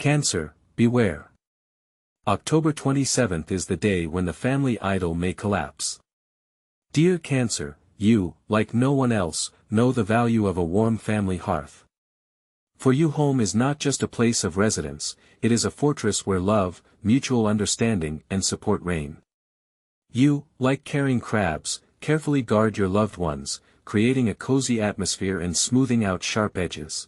Cancer, beware. October 27th is the day when the family idol may collapse. Dear Cancer, you, like no one else, know the value of a warm family hearth. For you, home is not just a place of residence, it is a fortress where love, mutual understanding and support reign. You, like caring crabs, carefully guard your loved ones, creating a cozy atmosphere and smoothing out sharp edges.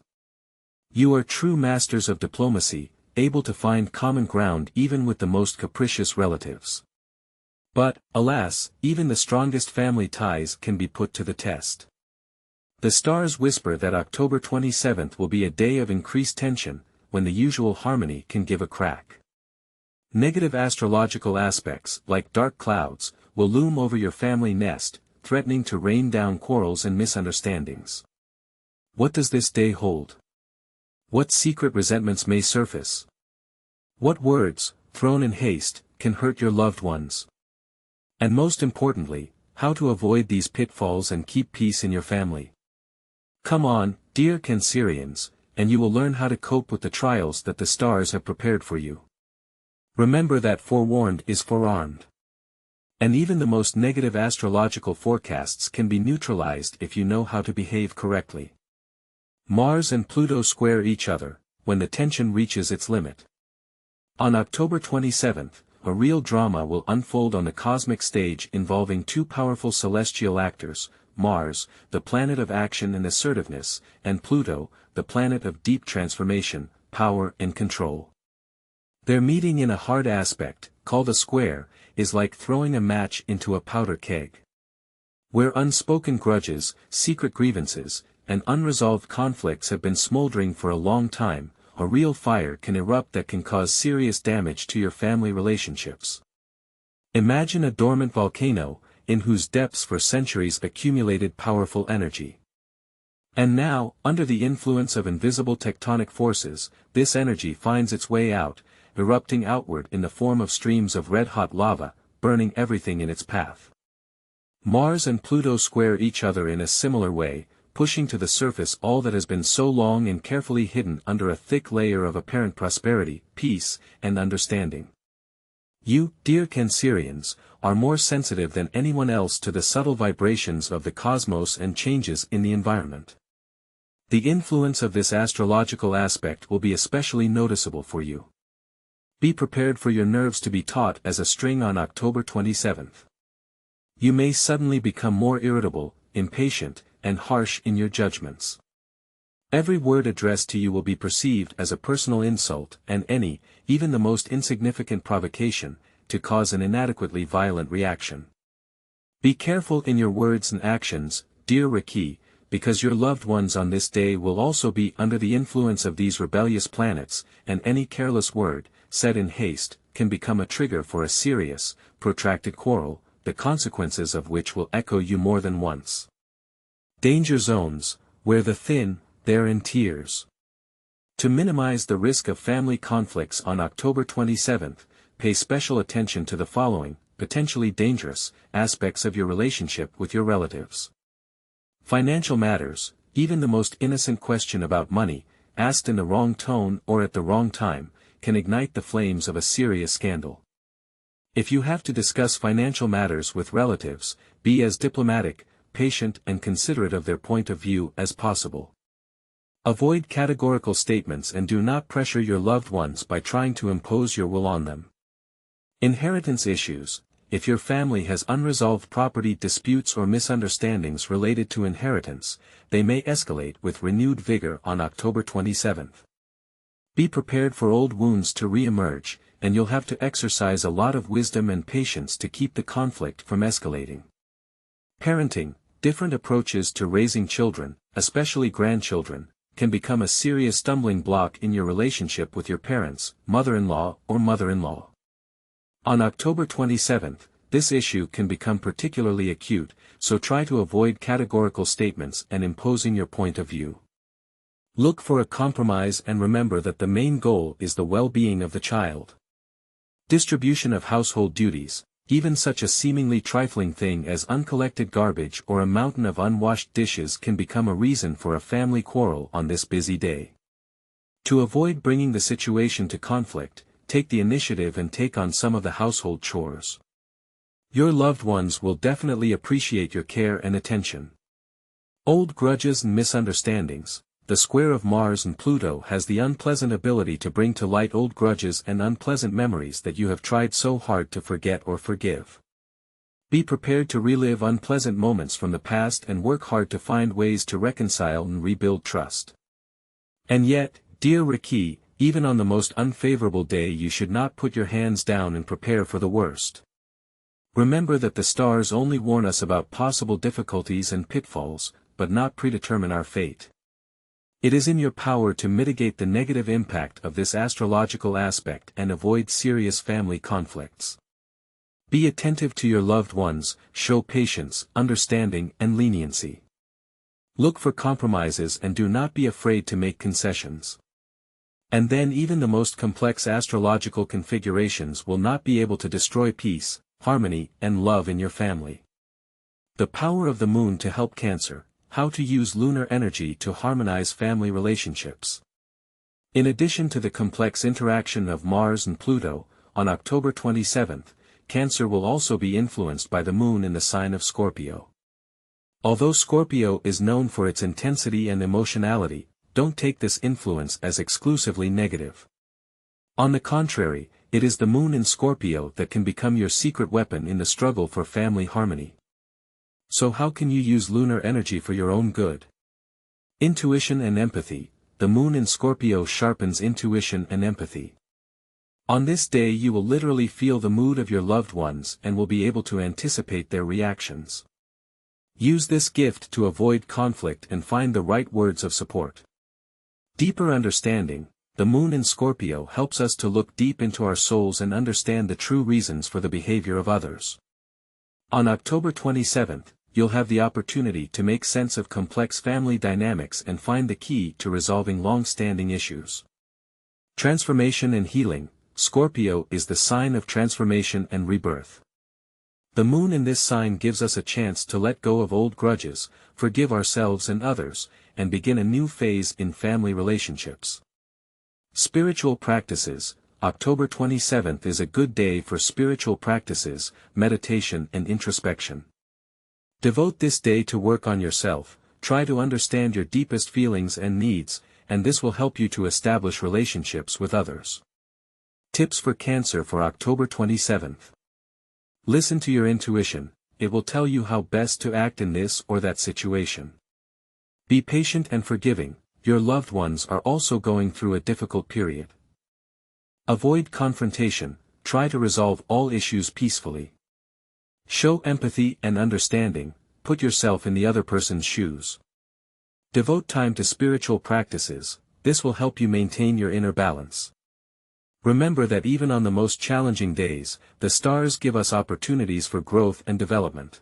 You are true masters of diplomacy, able to find common ground even with the most capricious relatives. But, alas, even the strongest family ties can be put to the test. The stars whisper that October 27th will be a day of increased tension, when the usual harmony can give a crack. Negative astrological aspects, like dark clouds, will loom over your family nest, threatening to rain down quarrels and misunderstandings. What does this day hold? What secret resentments may surface? What words, thrown in haste, can hurt your loved ones? And most importantly, how to avoid these pitfalls and keep peace in your family. Come on, dear Cancerians, and you will learn how to cope with the trials that the stars have prepared for you. Remember that forewarned is forearmed. And even the most negative astrological forecasts can be neutralized if you know how to behave correctly. Mars and Pluto square each other, when the tension reaches its limit. On October 27th, a real drama will unfold on the cosmic stage involving two powerful celestial actors, Mars, the planet of action and assertiveness, and Pluto, the planet of deep transformation, power and control. Their meeting in a hard aspect, called a square, is like throwing a match into a powder keg. Where unspoken grudges, secret grievances, and unresolved conflicts have been smoldering for a long time, a real fire can erupt that can cause serious damage to your family relationships. Imagine a dormant volcano, in whose depths for centuries accumulated powerful energy. And now, under the influence of invisible tectonic forces, this energy finds its way out, erupting outward in the form of streams of red-hot lava, burning everything in its path. Mars and Pluto square each other in a similar way, pushing to the surface all that has been so long and carefully hidden under a thick layer of apparent prosperity, peace, and understanding. You, dear Cancerians, are more sensitive than anyone else to the subtle vibrations of the cosmos and changes in the environment. The influence of this astrological aspect will be especially noticeable for you. Be prepared for your nerves to be taut as a string on October 27th. You may suddenly become more irritable, impatient, and harsh in your judgments. Every word addressed to you will be perceived as a personal insult and any, even the most insignificant provocation, to cause an inadequately violent reaction. Be careful in your words and actions, dear Raki, because your loved ones on this day will also be under the influence of these rebellious planets, and any careless word, said in haste, can become a trigger for a serious, protracted quarrel, the consequences of which will echo you more than once. Danger zones, where the thin, there in tears. To minimize the risk of family conflicts on October 27th, pay special attention to the following, potentially dangerous, aspects of your relationship with your relatives. Financial matters, even the most innocent question about money, asked in the wrong tone or at the wrong time, can ignite the flames of a serious scandal. If you have to discuss financial matters with relatives, be as diplomatic, patient and considerate of their point of view as possible. Avoid categorical statements and do not pressure your loved ones by trying to impose your will on them. Inheritance issues. If your family has unresolved property disputes or misunderstandings related to inheritance, they may escalate with renewed vigor on October 27th. Be prepared for old wounds to re-emerge, and you'll have to exercise a lot of wisdom and patience to keep the conflict from escalating. Parenting. Different approaches to raising children, especially grandchildren, can become a serious stumbling block in your relationship with your parents, mother-in-law or mother-in-law. On October 27th, this issue can become particularly acute, so try to avoid categorical statements and imposing your point of view. Look for a compromise and remember that the main goal is the well-being of the child. Distribution of household duties. Even such a seemingly trifling thing as uncollected garbage or a mountain of unwashed dishes can become a reason for a family quarrel on this busy day. To avoid bringing the situation to conflict, take the initiative and take on some of the household chores. Your loved ones will definitely appreciate your care and attention. Old grudges and misunderstandings. The square of Mars and Pluto has the unpleasant ability to bring to light old grudges and unpleasant memories that you have tried so hard to forget or forgive. Be prepared to relive unpleasant moments from the past and work hard to find ways to reconcile and rebuild trust. And yet, dear Riki, even on the most unfavorable day you should not put your hands down and prepare for the worst. Remember that the stars only warn us about possible difficulties and pitfalls, but not predetermine our fate. It is in your power to mitigate the negative impact of this astrological aspect and avoid serious family conflicts. Be attentive to your loved ones, show patience, understanding, and leniency. Look for compromises and do not be afraid to make concessions. And then even the most complex astrological configurations will not be able to destroy peace, harmony, and love in your family. The power of the moon to help Cancer. How to use lunar energy to harmonize family relationships. In addition to the complex interaction of Mars and Pluto, on October 27th, Cancer will also be influenced by the moon in the sign of Scorpio. Although Scorpio is known for its intensity and emotionality, don't take this influence as exclusively negative. On the contrary, it is the moon in Scorpio that can become your secret weapon in the struggle for family harmony. So how can you use lunar energy for your own good? Intuition and empathy. The moon in Scorpio sharpens intuition and empathy. On this day you will literally feel the mood of your loved ones and will be able to anticipate their reactions. Use this gift to avoid conflict and find the right words of support. Deeper understanding. The moon in Scorpio helps us to look deep into our souls and understand the true reasons for the behavior of others. On October 27th, you'll have the opportunity to make sense of complex family dynamics and find the key to resolving long-standing issues. Transformation and healing. Scorpio is the sign of transformation and rebirth. The moon in this sign gives us a chance to let go of old grudges, forgive ourselves and others, and begin a new phase in family relationships. Spiritual practices. October 27th is a good day for spiritual practices, meditation and introspection. Devote this day to work on yourself, try to understand your deepest feelings and needs, and this will help you to establish relationships with others. Tips for Cancer for October 27th. Listen to your intuition, it will tell you how best to act in this or that situation. Be patient and forgiving, your loved ones are also going through a difficult period. Avoid confrontation, try to resolve all issues peacefully. Show empathy and understanding, put yourself in the other person's shoes. Devote time to spiritual practices, this will help you maintain your inner balance. Remember that even on the most challenging days, the stars give us opportunities for growth and development.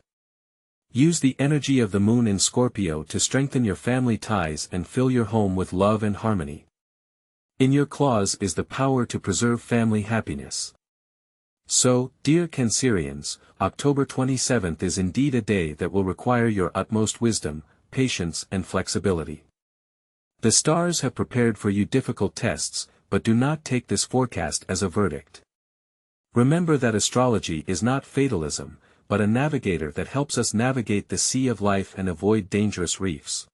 Use the energy of the moon in Scorpio to strengthen your family ties and fill your home with love and harmony. In your claws is the power to preserve family happiness. So, dear Cancerians, October 27th is indeed a day that will require your utmost wisdom, patience and flexibility. The stars have prepared for you difficult tests, but do not take this forecast as a verdict. Remember that astrology is not fatalism, but a navigator that helps us navigate the sea of life and avoid dangerous reefs.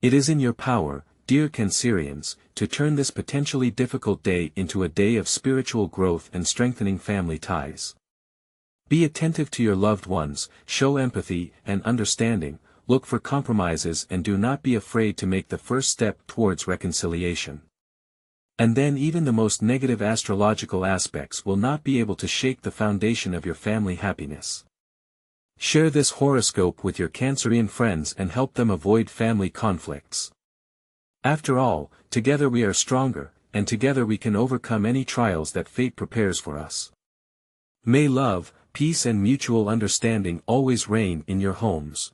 It is in your power, dear Cancerians, to turn this potentially difficult day into a day of spiritual growth and strengthening family ties. Be attentive to your loved ones, show empathy and understanding, look for compromises and do not be afraid to make the first step towards reconciliation. And then even the most negative astrological aspects will not be able to shake the foundation of your family happiness. Share this horoscope with your Cancerian friends and help them avoid family conflicts. After all, together we are stronger, and together we can overcome any trials that fate prepares for us. May love, peace and mutual understanding always reign in your homes.